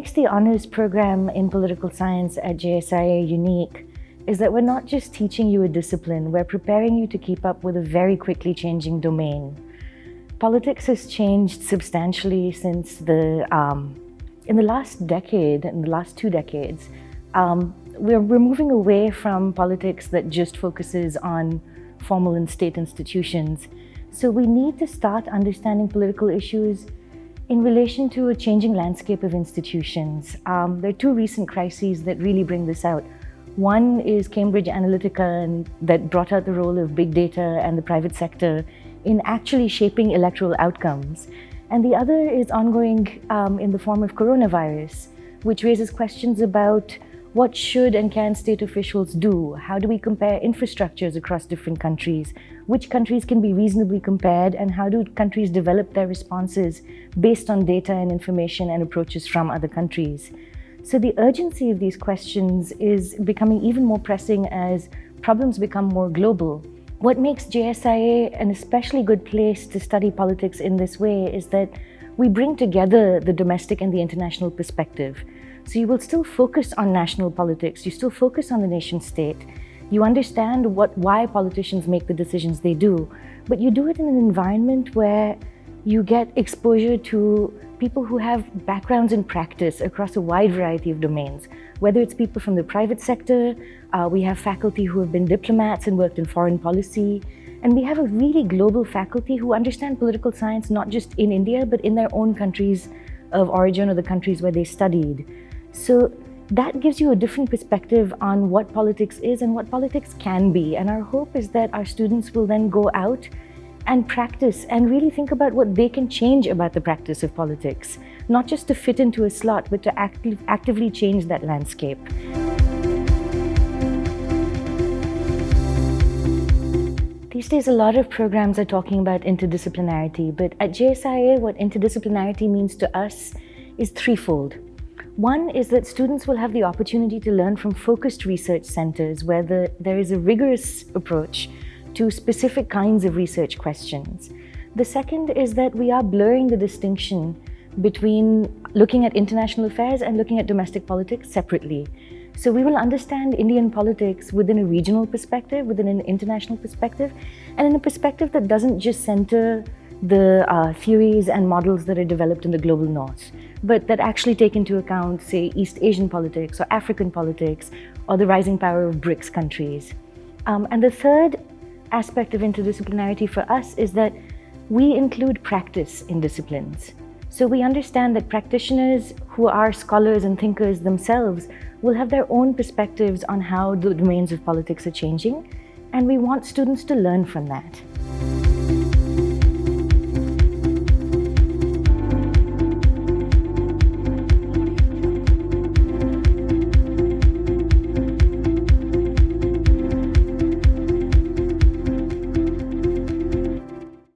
makes the honors program in political science at JSIA unique is that we're not just teaching you a discipline, we're preparing you to keep up with a very quickly changing domain. Politics has changed substantially since in the last decade, in the last 2 decades. We're moving away from politics that just focuses on formal and state institutions. So we need to start understanding political issues in relation to a changing landscape of institutions. There are 2 recent crises that really bring this out. One is Cambridge Analytica, and that brought out the role of big data and the private sector in actually shaping electoral outcomes. And the other is ongoing in the form of coronavirus, which raises questions about what should and can state officials do? How do we compare infrastructures across different countries? Which countries can be reasonably compared, and how do countries develop their responses based on data and information and approaches from other countries? So the urgency of these questions is becoming even more pressing as problems become more global. What makes JSIA an especially good place to study politics in this way is that we bring together the domestic and the international perspective. So you will still focus on national politics, you still focus on the nation state, you understand why politicians make the decisions they do, but you do it in an environment where you get exposure to people who have backgrounds in practice across a wide variety of domains. Whether it's people from the private sector, we have faculty who have been diplomats and worked in foreign policy, and we have a really global faculty who understand political science not just in India, but in their own countries of origin or the countries where they studied. So that gives you a different perspective on what politics is and what politics can be. And our hope is that our students will then go out and practice and really think about what they can change about the practice of politics, not just to fit into a slot, but to actively change that landscape. These days, a lot of programs are talking about interdisciplinarity, but at JSIA, what interdisciplinarity means to us is threefold. One is that students will have the opportunity to learn from focused research centers where there is a rigorous approach to specific kinds of research questions. The second is that we are blurring the distinction between looking at international affairs and looking at domestic politics separately. So we will understand Indian politics within a regional perspective, within an international perspective, and in a perspective that doesn't just center the theories and models that are developed in the global north, but that actually take into account, say, East Asian politics or African politics or the rising power of BRICS countries. And the third aspect of interdisciplinarity for us is that we include practice in disciplines. So we understand that practitioners who are scholars and thinkers themselves will have their own perspectives on how the domains of politics are changing, and we want students to learn from that.